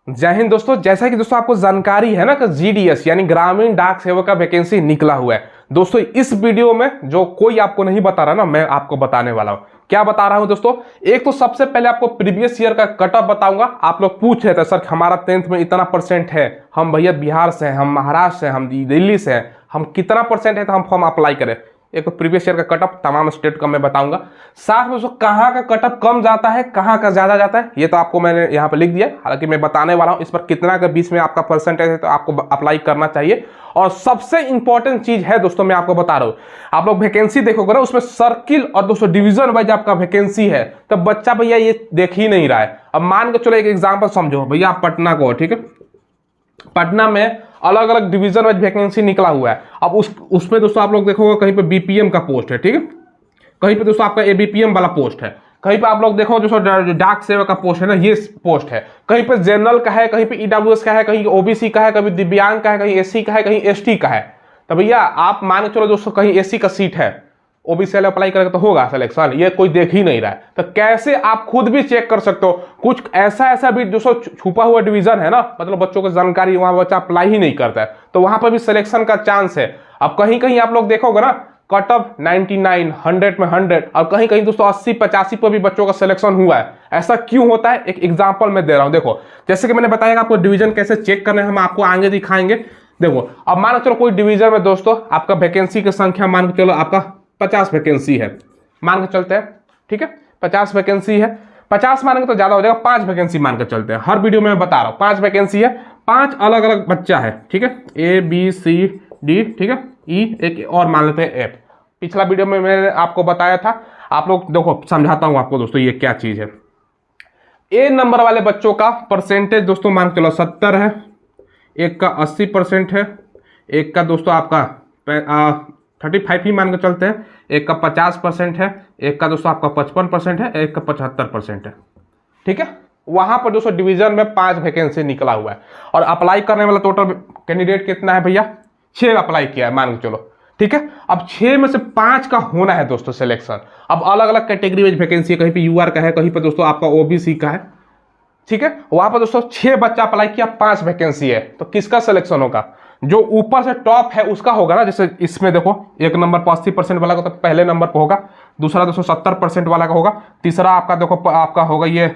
जय हिंद दोस्तों। जैसा कि दोस्तों आपको जानकारी है ना कि जीडीएस यानी ग्रामीण डाक सेवक का वैकेंसी निकला हुआ है। दोस्तों इस वीडियो में जो कोई आपको नहीं बता रहा ना, मैं आपको बताने वाला हूं। क्या बता रहा हूं दोस्तों? एक तो सबसे पहले आपको प्रीवियस ईयर का कट ऑफ बताऊंगा। आप लोग पूछ रहे थे सर हमारा 10th में इतना परसेंट है, हम भैया बिहार से हैं, हम महाराष्ट्र से हैं, हम दिल्ली से हैं, हम कितना परसेंट है तो हम फॉर्म अप्लाई करें। एक तो प्रीवियस ईयर का कट ऑफ तमाम स्टेट का मैं बताऊंगा, साथ में उसको कहाँ का कट ऑफ कम जाता है, कहाँ का ज्यादा जाता है, ये तो आपको मैंने यहाँ पे लिख दिया। हालांकि मैं बताने वाला हूँ इस पर कितना के बीच में आपका परसेंटेज है तो आपको अप्लाई करना चाहिए। और सबसे इंपॉर्टेंट चीज है दोस्तों, मैं आपको बता रहा हूँ, आप लोग वैकेंसी देखोगे ना उसमें सर्किल और दोस्तों डिवीजन वाइज आपका वैकेंसी है, तो बच्चा भैया ये देख ही नहीं रहा है। अब मान के चलो एक एग्जाम्पल समझो, भैया आप पटना को, ठीक है, पटना में अलग अलग डिवीजन वाइज वैकेंसी निकला हुआ है। अब उसमें दोस्तों आप लोग देखोगे कहीं पे बीपीएम का पोस्ट है, ठीक है, कहीं पे दोस्तों आपका एबीपीएम वाला पोस्ट है, कहीं पे आप लोग देखो दोस्तों डाक सेवक का पोस्ट है ना, ये पोस्ट है, कहीं पे जनरल का है, कहीं पे ईडब्ल्यूएस का है, कहीं ओबीसी का है, कहीं दिव्यांग का है, कहीं एससी का है, कहीं एसटी का है। तो भैया आप मान के चलो दोस्तों कहीं एससी का सीट है, ओबीसी वाले अप्लाई करेगा तो होगा सिलेक्शन, ये कोई देख ही नहीं रहा है। तो कैसे आप खुद भी चेक कर सकते हो? कुछ ऐसा भी दोस्तों छुपा हुआ डिवीजन है ना, मतलब बच्चों को जानकारी, वहां बच्चा अप्लाई ही नहीं करता है, तो वहां पर भी सिलेक्शन का चांस है। अब कहीं कहीं आप लोग देखोगे ना कट ऑफ 99, 100 में 100, और कहीं कहीं दोस्तों 80-85 पर भी बच्चों का सिलेक्शन हुआ है। ऐसा क्यों होता है? एक एग्जांपल मैं दे रहा हूं। देखो जैसे कि मैंने बताया आपको डिवीजन कैसे चेक करना है, हम आपको आगे दिखाएंगे। देखो अब मान के चलो कोई डिवीजन में दोस्तों आपका वैकेंसी की संख्या मान के चलो आपका 50 वैकेंसी है, मान के चलते हैं, ठीक है, 50 वैकेंसी है, 50 मानेंगे तो ज्यादा हो जाएगा, 5 वैकेंसी मान के चलते हैं। हर वीडियो में मैं बता रहा हूँ 5 वैकेंसी है, 5 अलग अलग बच्चा है, ठीक है, ए बी सी डी, ठीक है, ई, एक और मान लेते हैं एफ। पिछला वीडियो में मैंने आपको बताया था, आप लोग देखो समझाता हूं आपको दोस्तों ये क्या चीज है। ए नंबर वाले बच्चों का परसेंटेज दोस्तों मान के चलो 70 है, एक का 80% है, एक का दोस्तों आपका 35 ही मान के चलते हैं, एक का 50% है, एक का दोस्तों आपका 55% है, एक का 75% है, ठीक है। वहां पर दोस्तों डिवीजन में 5 वैकेंसी निकला हुआ है, और अप्लाई करने वाला टोटल कैंडिडेट कितना है भैया? 6 अप्लाई किया है मान के चलो, ठीक है। अब 6 में से 5 का होना है दोस्तों सिलेक्शन। अब अलग अलग कैटेगरी में वैकेंसी है, कहीं पे यूआर का है, कहीं पे दोस्तों आपका ओबीसी का है, ठीक है। वहां पर दोस्तों 6 बच्चा अप्लाई किया, 5 वैकेंसी है, तो किसका सिलेक्शन होगा? जो ऊपर से टॉप है उसका होगा ना। जैसे इसमें देखो एक नंबर पर 80% वाला का तो पहले नंबर पर होगा, दूसरा दोस्तों 70% वाला का होगा, तीसरा आपका देखो आपका होगा ये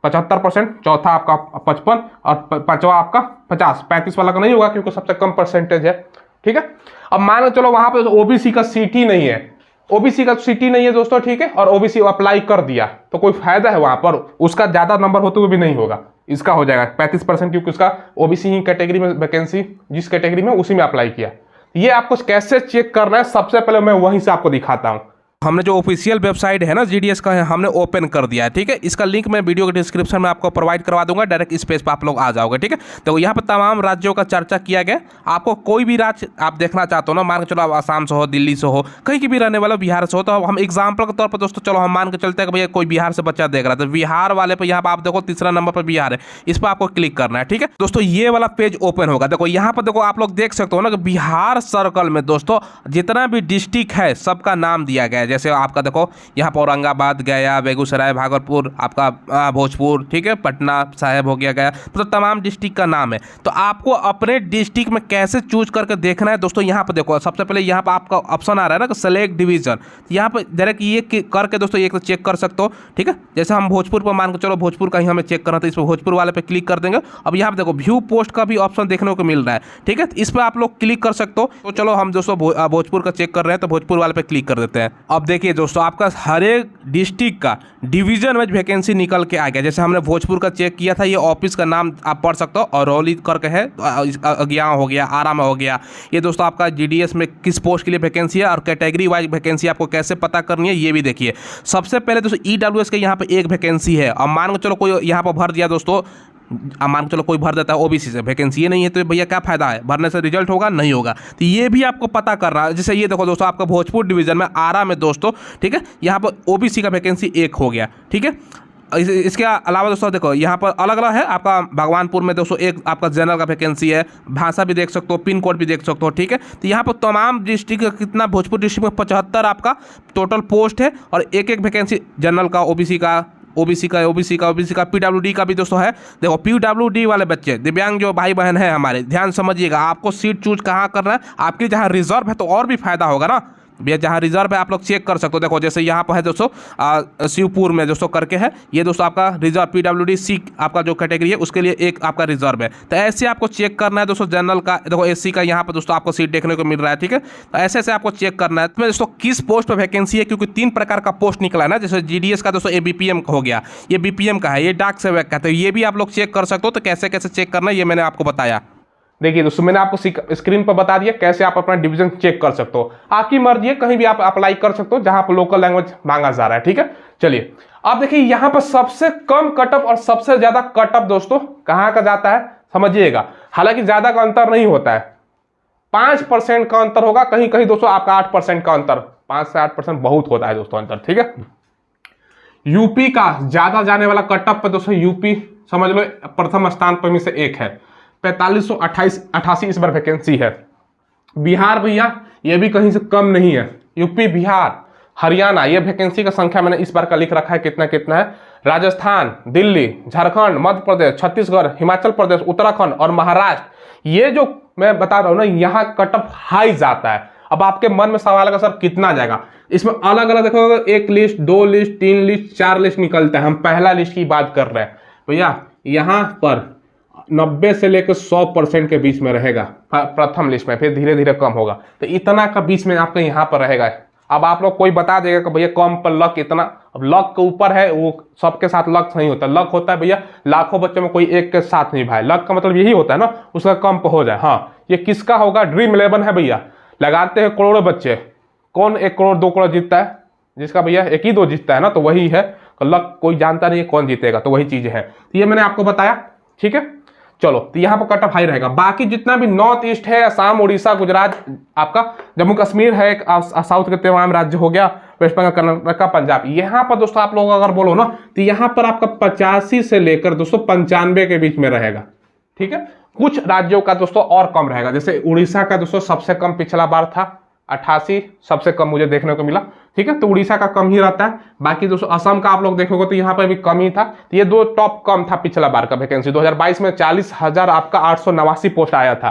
75%, चौथा आपका 55, और पांचवा आपका 50, 35 वाला का नहीं होगा क्योंकि सबसे कम परसेंटेज है, ठीक है। अब मान लो चलो वहां पे ओबीसी का सीट ही नहीं है, ओबीसी का सीट ही नहीं है दोस्तों, ठीक है, और ओबीसी अप्लाई कर दिया तो कोई फायदा है वहां पर? उसका ज्यादा नंबर होते हुए भी नहीं होगा, इसका हो जाएगा 35% क्योंकि उसका ओबीसी ही कैटेगरी में वैकेंसी, जिस कैटेगरी में उसी में अप्लाई किया। ये आपको कैसे चेक करना है सबसे पहले मैं वहीं से आपको दिखाता हूं। हमने जो ऑफिशियल वेबसाइट है ना जीडीएस का है, हमने ओपन कर दिया है, ठीक है। इसका लिंक मैं वीडियो के डिस्क्रिप्शन में आपको प्रोवाइड करवा दूंगा, डायरेक्ट इस पेज पर आप लोग आ जाओगे, ठीक है। तो यहाँ पर तमाम राज्यों का चर्चा किया गया। आपको कोई भी राज्य आप देखना चाहते हो ना, मान के चलो आप आसाम से हो, दिल्ली से हो, कहीं की भी रहने वाला, बिहार से हो, तो हम एग्जाम्पल के तौर पर दोस्तों चलो हम मान के चलते हैं कि भैया कोई बिहार से बच्चा देख रहा है, तो बिहार वाले पर यहाँ पर आप देखो तीसरा नंबर पर बिहार है, इस पर आपको क्लिक करना है, ठीक है दोस्तों। ये वाला पेज ओपन होगा। देखो यहाँ पर देखो आप लोग देख सकते हो ना कि बिहार सर्कल में दोस्तों जितना भी डिस्ट्रिक्ट है सबका नाम दिया गया है। जैसे आपका देखो यहाँ पर औरंगाबाद, गया, बेगूसराय, भागलपुर, आपका भोजपुर, ठीक है, पटना साहिब हो गया, तो तमाम डिस्ट्रिक्ट का नाम है। तो आपको अपने डिस्ट्रिक्ट में कैसे चूज करके देखना है दोस्तों, यहाँ पर देखो सबसे पहले यहाँ पर आपका ऑप्शन आ रहा है ना कि सेलेक्ट डिवीजन, यहाँ पर डायरेक्ट ये करके दोस्तों एक तो चेक कर सकते हो, ठीक है। जैसे हम भोजपुर पर मान के चलो भोजपुर का ही हमें चेक करना था, इस पर भोजपुर वाले पे क्लिक कर देंगे। अब यहाँ पर देखो व्यू पोस्ट का भी ऑप्शन देखने को मिल रहा है, ठीक है, इस पर आप लोग क्लिक कर सकते हो। तो चलो हम दोस्तों भोजपुर का चेक कर रहे हैं तो भोजपुर वाले पे क्लिक कर देते हैं। अब देखिए दोस्तों आपका हर एक डिस्ट्रिक्ट का डिवीजन वाइज वैकेंसी निकल के आ गया। जैसे हमने भोजपुर का चेक किया था, ये ऑफिस का नाम आप पढ़ सकते हो, औरौली करके है, अज्ञान हो गया, आरा में हो गया। ये दोस्तों आपका जीडीएस में किस पोस्ट के लिए वैकेंसी है और कैटेगरी वाइज वैकेंसी आपको कैसे पता करनी है ये भी देखिए। सबसे पहले दोस्तों ईडब्ल्यूएस के यहाँ पे एक वैकेंसी है। अब मान के चलो कोई यहाँ पर भर दिया दोस्तों, अब मान के चलो कोई भर देता है ओबीसी से, वैकेंसी ये नहीं है तो भैया क्या फायदा है, भरने से रिजल्ट होगा नहीं होगा, तो ये भी आपको पता करना है। जैसे ये देखो दोस्तों आपका भोजपुर डिवीजन में आरा में दोस्तों, ठीक है, यहाँ पर ओबीसी का वैकेंसी 1 हो गया, ठीक है। इसके अलावा दोस्तों देखो यहाँ पर अलग अलग है, आपका भगवानपुर में दोस्तों एक आपका जनरल का वैकेंसी है, भाषा भी देख सकते हो, पिन कोड भी देख सकते हो, ठीक है। तो यहाँ पर तमाम डिस्ट्रिक्ट कितना, भोजपुर डिस्ट्रिक्ट में 75 आपका टोटल पोस्ट है, और एक एक वैकेंसी जनरल का, ओबीसी का, ओबीसी का पीडब्ल्यूडी का भी दोस्तों है। देखो पीडब्ल्यूडी वाले बच्चे, दिव्यांग जो भाई बहन है हमारे, ध्यान समझिएगा, आपको सीट चूज कहाँ करना है, आपकी जहाँ रिजर्व है तो और भी फायदा होगा ना भैया, जहाँ रिजर्व है आप लोग चेक कर सकते हो। देखो जैसे यहाँ पर है दोस्तों शिवपुर में दोस्तों करके है, ये दोस्तों आपका रिजर्व पीडब्ल्यूडी सी आपका जो कैटेगरी है उसके लिए एक आपका रिजर्व है। तो ऐसे आपको चेक करना है दोस्तों। जनरल का देखो एससी का यहाँ पर दोस्तों आपको सीट देखने को मिल रहा है, ठीक है। तो ऐसे ऐसे आपको चेक करना है तो दोस्तों किस पोस्ट पर वैकेंसी है, क्योंकि 3 प्रकार का पोस्ट निकला है ना, जैसे जीडीएस का दोस्तों एबीपीएम हो गया, ये बीपीएम का है, ये डाक सेवक का, तो ये भी आप लोग चेक कर सकते हो। तो कैसे कैसे चेक करना है ये मैंने आपको बताया। देखिए दोस्तों मैंने आपको स्क्रीन पर बता दिया कैसे आप अपना डिवीजन चेक कर सकते हो। आपकी मर्जी है, कहीं भी आप अप्लाई कर सकते हो जहां पर लोकल लैंग्वेज मांगा जा रहा है, ठीक है। चलिए अब देखिए यहां पर सबसे कम कटअप और सबसे ज्यादा कटअप दोस्तों कहां का जाता है समझिएगा। हालांकि ज्यादा का अंतर नहीं होता है, 5% का अंतर होगा, कहीं कहीं दोस्तों आपका 8% का अंतर, 5 से 8% बहुत होता है दोस्तों अंतर, ठीक है। यूपी का ज्यादा जाने वाला कटअप पर दोस्तों यूपी समझ लो प्रथम स्थान पर में से एक है, 4588 इस बार वैकेंसी है। बिहार भैया ये भी कहीं से कम नहीं है, यूपी बिहार हरियाणा ये वैकेंसी का संख्या मैंने इस बार का लिख रखा है कितना कितना है। राजस्थान, दिल्ली, झारखंड, मध्य प्रदेश, छत्तीसगढ़, हिमाचल प्रदेश, उत्तराखंड और महाराष्ट्र, ये जो मैं बता रहा हूं ना यहाँ कटअप हाई जाता है। अब आपके मन में सवाल है सर कितना जाएगा, इसमें अलग अलग देखो, 1 लिस्ट 2 लिस्ट 3 लिस्ट 4 लिस्ट निकलता है। हम पहला लिस्ट की बात कर रहे हैं भैया, यहाँ पर 90 से लेकर 100% के बीच में रहेगा प्रथम लिस्ट में, फिर धीरे धीरे कम होगा। तो इतना का बीच में आपका यहाँ पर रहेगा। अब आप लोग कोई बता देगा कि भैया कम पर लक इतना, अब लक के ऊपर है, वो सबके साथ लक नहीं होता। लक होता है भैया लाखों बच्चों में कोई एक के साथ नहीं भाई, लक का मतलब यही होता है ना उसका कम पर हो जाए। हाँ ये किसका होगा, ड्रीम 11 है भैया, लगाते हैं करोड़ों बच्चे, कौन 1 करोड़ 2 करोड़ जीतता है, जिसका भैया 1 ही 2 जीतता है ना, तो वही है। लक कोई जानता नहीं है कौन जीतेगा, तो वही चीज है। तो ये मैंने आपको बताया, ठीक है। चलो तो यहाँ पर कटअप हाई रहेगा। बाकी जितना भी नॉर्थ ईस्ट है, असम, उड़ीसा, गुजरात, आपका जम्मू कश्मीर है, एक साउथ के तमाम राज्य हो गया, वेस्ट बंगाल, कर्नाटक, पंजाब, यहाँ पर दोस्तों आप लोग अगर बोलो ना तो यहाँ पर आपका 85 से लेकर दोस्तों 95 के बीच में रहेगा, ठीक है। कुछ राज्यों का दोस्तों और कम रहेगा, जैसे उड़ीसा का दोस्तों सबसे कम पिछला बार था 88, सबसे कम मुझे देखने को मिला, ठीक है। तो उड़ीसा का कम ही रहता है। बाकी दोस्तों असम का आप लोग देखोगे तो यहाँ पर भी कम ही था। तो ये 2 टॉप कम था पिछला बार का वैकेंसी। 2022 में 40,000 आपका 889 पोस्ट आया था।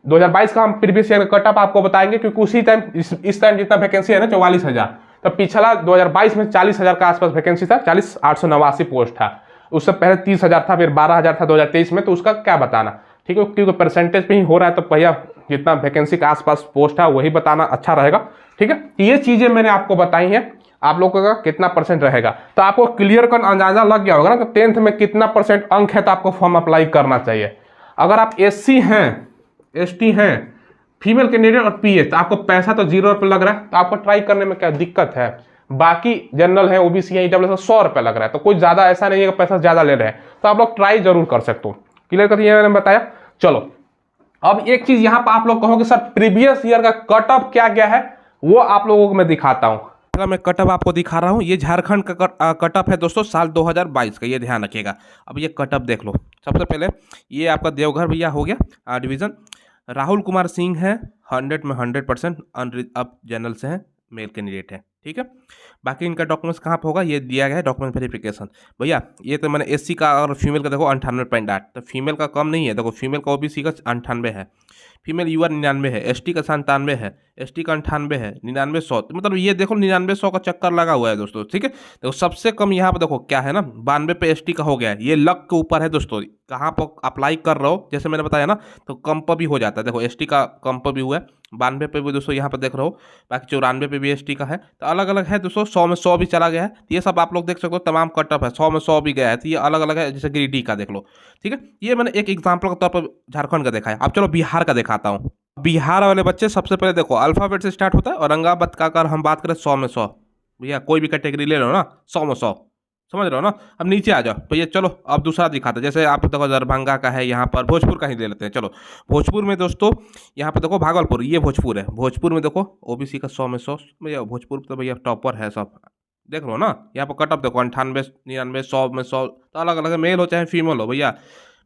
2022 का हम प्रीवियस ईयर कटअप आपको बताएंगे, क्योंकि उसी टाइम इस टाइम जितना वैकेंसी है ना 44,000, तो पिछला 2022 में 40,000 का आसपास वैकेंसी था, 40,889 पोस्ट था। उससे पहले 30,000 था, फिर 12,000 था 2023 में, तो उसका क्या बताना, ठीक है। क्योंकि परसेंटेज पे ही हो रहा है तो भैया जितना वैकेंसी के आसपास पोस्ट है वही बताना अच्छा रहेगा, ठीक है। ये चीजें मैंने आपको बताई हैं, आप लोगों का कितना परसेंट रहेगा तो आपको क्लियर कर अंदाजा लग गया होगा ना कि 10th में कितना % अंक है तो आपको फॉर्म अप्लाई करना चाहिए। अगर आप SC हैं, ST हैं, फीमेल कैंडिडेट और PH, तो आपको पैसा तो 0 रुपये लग रहा है, तो आपको ट्राई करने में क्या दिक्कत है। बाकी जनरल है, OBC है, EWS 100 रुपये लग रहा है, तो कोई ज्यादा ऐसा नहीं है कि पैसा ज्यादा ले रहे हैं, तो आप लोग ट्राई जरूर कर सकते हो। क्लियर कर मैंने बताया। चलो अब एक चीज यहां पर आप लोग कहोगे सर प्रीवियस ईयर का कटअप क्या क्या है, वो आप लोगों को मैं दिखाता हूं। अगर मैं कटअप आपको दिखा रहा हूं, ये झारखंड का कटअप है दोस्तों साल 2022 का, ये ध्यान रखिएगा। अब ये कटअप देख लो। सबसे पहले ये आपका देवघर भैया हो गया डिवीजन, राहुल कुमार सिंह है 100 में 100% अब जनरल से हैं, मेल कैंडिडेट है, ठीक है। बाकी इनका डॉक्यूमेंट्स कहाँ पर होगा, ये दिया गया है डॉक्यूमेंट वेरिफिकेशन भैया। ये तो मैंने SC का और फीमेल का देखो 98.8, तो फीमेल का कम नहीं है, देखो फीमेल का OBC का 98 है, फीमेल UR 99 है, ST का 97 है, ST का 98 है, 99 100, मतलब ये देखो 99 100 का चक्कर लगा हुआ है दोस्तों, ठीक है। देखो सबसे कम यहाँ पर देखो क्या है ना 92 पे ST का हो गया है। ये लक के ऊपर है दोस्तों, कहाँ पर अप्लाई कर रहे हो, जैसे मैंने बताया ना तो कम पर भी हो जाता है। देखो ST का कम पर भी हुआ है, 92 पे भी दोस्तों यहाँ पर देख रहे हो, बाकी 94 पे भी ST का है, तो अलग अलग है दोस्तों। 100 में 100 भी चला गया है, तो ये सब आप लोग देख सकते हो तमाम कटअप है। 100 में 100 भी गया है, तो ये अलग अलग है, जैसे गिरिडीह का देख लो, ठीक है। ये मैंने एक एग्जाम्पल के तौर पर झारखंड का देखा है। अब चलो बिहार का दिखाता हूँ। बिहार वाले बच्चे सबसे पहले देखो अल्फाबेट से स्टार्ट होता है, औरंगाबाद का अगर हम बात करें 100 में 100, भैया कोई भी कैटेगरी ले लो ना 100 में 100, समझ रहे हो ना। अब नीचे आ जाओ भैया, चलो अब दूसरा दिखाते हैं। जैसे आप देखो दरभंगा का है, यहाँ पर भोजपुर का ही ले लेते हैं। चलो भोजपुर में दोस्तों यहाँ पे देखो भागलपुर, ये भोजपुर है, भोजपुर में देखो OBC का 100 में 100, भैया भोजपुर तो भैया टॉपर है, सब देख लो ना। यहाँ पर कटअप देखो 98 99 100 में 100, तो अलग अलग मेल हो चाहे फीमेल हो भैया।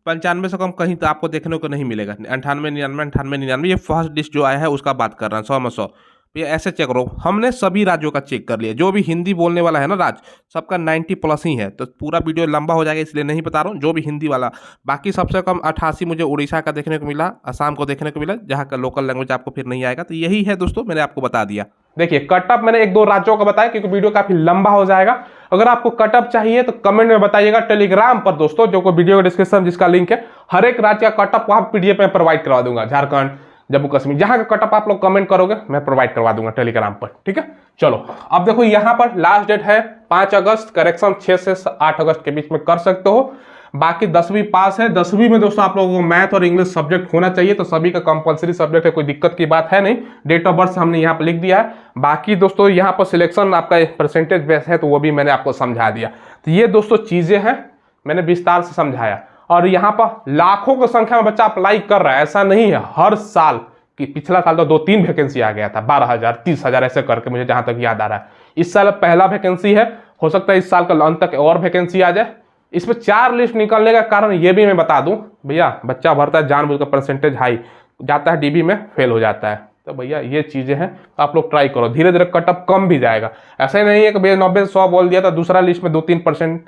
95 से कम कहीं तो आपको देखने को नहीं मिलेगा। 98 99 98 99 ये फर्स्ट लिस्ट जो आया है उसका बात कर रहा है 100 में 100। ये ऐसे चेक करो, हमने सभी राज्यों का चेक कर लिया, जो भी हिंदी बोलने वाला है ना राज्य, सबका 90+ ही है। तो पूरा वीडियो लंबा हो जाएगा इसलिए नहीं बता रहा हूँ, जो भी हिंदी वाला। बाकी सबसे कम 88 मुझे उड़ीसा का देखने को मिला, असम को देखने को मिला, जहाँ का लोकल लैंग्वेज आपको फिर नहीं आएगा। तो यही है दोस्तों, मैंने आपको बता दिया। देखिए कटअप मैंने 1-2 राज्यों का बताया क्योंकि वीडियो काफी लंबा हो जाएगा। अगर आपको कटअप चाहिए तो कमेंट में बताइएगा। टेलीग्राम पर दोस्तों, जो को वीडियो के डिस्क्रिप्शन जिसका लिंक है, हर एक राज्य का कटअप वहां PDF में प्रोवाइड करवा दूंगा। झारखंड, जम्मू कश्मीर, जहां का कटअप आप लोग कमेंट करोगे मैं प्रोवाइड करवा दूंगा टेलीग्राम पर, ठीक है। चलो अब देखो, यहां पर लास्ट डेट है 5 अगस्त, करेक्शन 6 से 8 अगस्त के बीच में कर सकते हो। बाकी 10वीं पास है, 10वीं में दोस्तों आप लोगों को मैथ और इंग्लिश सब्जेक्ट होना चाहिए, तो सभी का कंपलसरी सब्जेक्ट है, कोई दिक्कत की बात है नहीं। डेट ऑफ बर्थ हमने यहाँ पर लिख दिया है। बाकी दोस्तों यहाँ पर सिलेक्शन आपका परसेंटेज बेस है, तो वो भी मैंने आपको समझा दिया। तो ये दोस्तों चीजें हैं, मैंने विस्तार से समझाया। और यहाँ पर लाखों की संख्या में बच्चा अप्लाई कर रहा है, ऐसा नहीं है। हर साल कि पिछला साल तो 2-3 वैकेंसी आ गया था, 12,000 30,000 ऐसे करके, मुझे जहां तक याद आ रहा है। इस साल पहला वैकेंसी है, हो सकता है इस साल का अंत तक और वैकेंसी आ जाए। इसमें 4 लिस्ट निकलने का कारण ये भी मैं बता दूं, भैया बच्चा भरता है जानबूझकर, परसेंटेज हाई जाता है, DB में फेल हो जाता है। तो भैया ये चीजें हैं, तो आप लोग ट्राई करो, धीरे धीरे कटअप कम भी जाएगा। ऐसा ही नहीं है कि भैया 90-100 बोल दिया तो दूसरा लिस्ट में 2-3%,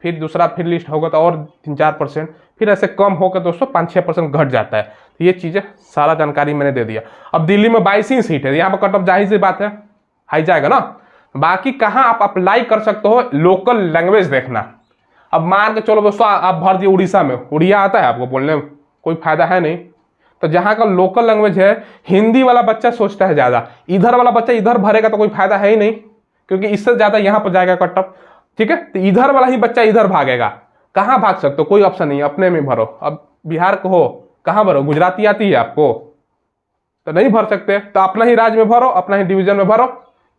फिर दूसरा फिर लिस्ट होगा तो और 3-4%, फिर ऐसे कम होकर दोस्तों 5-6% घट जाता है। तो ये चीजें सारा जानकारी मैंने दे दिया। अब दिल्ली में 22 सीट है, यहाँ पर कटअप जाहिर सी बात है हाई जाएगा ना। बाकी कहाँ आप अप्लाई कर सकते हो, लोकल लैंग्वेज देखना। अब मान के चलो दोस्तों आप भर दिए उड़ीसा में, उड़िया आता है आपको बोलने में, कोई फायदा है नहीं। तो जहाँ का लोकल लैंग्वेज है, हिंदी वाला बच्चा सोचता है ज्यादा, इधर वाला बच्चा इधर भरेगा तो कोई फायदा है ही नहीं, क्योंकि इससे ज्यादा यहाँ पर जाएगा कटअप, ठीक है। तो इधर वाला ही बच्चा इधर भागेगा, कहाँ भाग सकते हो, कोई ऑप्शन नहीं, अपने में भरो। अब बिहार को हो, कहाँ भरो, गुजराती आती है आपको तो नहीं भर सकते, तो अपना ही राज्य में भरो, अपना ही डिवीजन में भरो।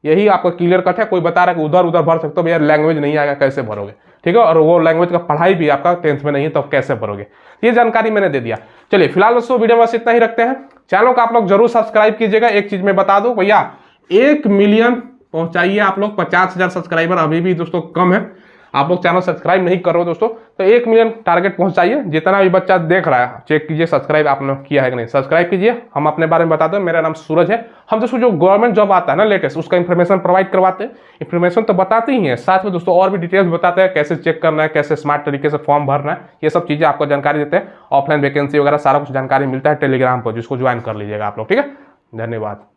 यही आपका क्लियर कट है। कोई बता रहा है कि उधर उधर भर सकते हो, भैया लैंग्वेज नहीं आएगा कैसे भरोगे, ठीक है। और वो लैंग्वेज का पढ़ाई भी आपका 10th में नहीं है, तो कैसे भरोगे। ये जानकारी मैंने दे दिया। चलिए फिलहाल दोस्तों वीडियो में बस इतना ही रखते हैं। चैनल को आप लोग जरूर सब्सक्राइब कीजिएगा। एक चीज मैं बता दूं भैया, 1 मिलियन पहुंचाइए आप लोग। 50,000 सब्सक्राइबर अभी भी दोस्तों कम है, आप लोग चैनल सब्सक्राइब नहीं कर रहे हो दोस्तों, तो 1 मिलियन टारगेट पहुंचाइए। जितना भी बच्चा देख रहा है चेक कीजिए सब्सक्राइब आपने किया है कि नहीं, सब्सक्राइब कीजिए। हम अपने बारे में बता दें, मेरा नाम सूरज है। हम दोस्तों जो गवर्नमेंट जॉब आता है ना लेटेस्ट, उसका इन्फॉर्मेशन प्रोवाइड करवाते हैं। इन्फॉर्मेशन तो बताते ही हैं, साथ में दोस्तों और भी डिटेल्स बताते हैं, कैसे चेक करना है, कैसे स्मार्ट तरीके से फॉर्म भरना है, ये सब चीजें आपको जानकारी देते हैं। ऑफलाइन वैकेंसी वगैरह सारा कुछ जानकारी मिलता है टेलीग्राम पर, जिसको ज्वाइन कर लीजिएगा आप लोग, ठीक है। धन्यवाद।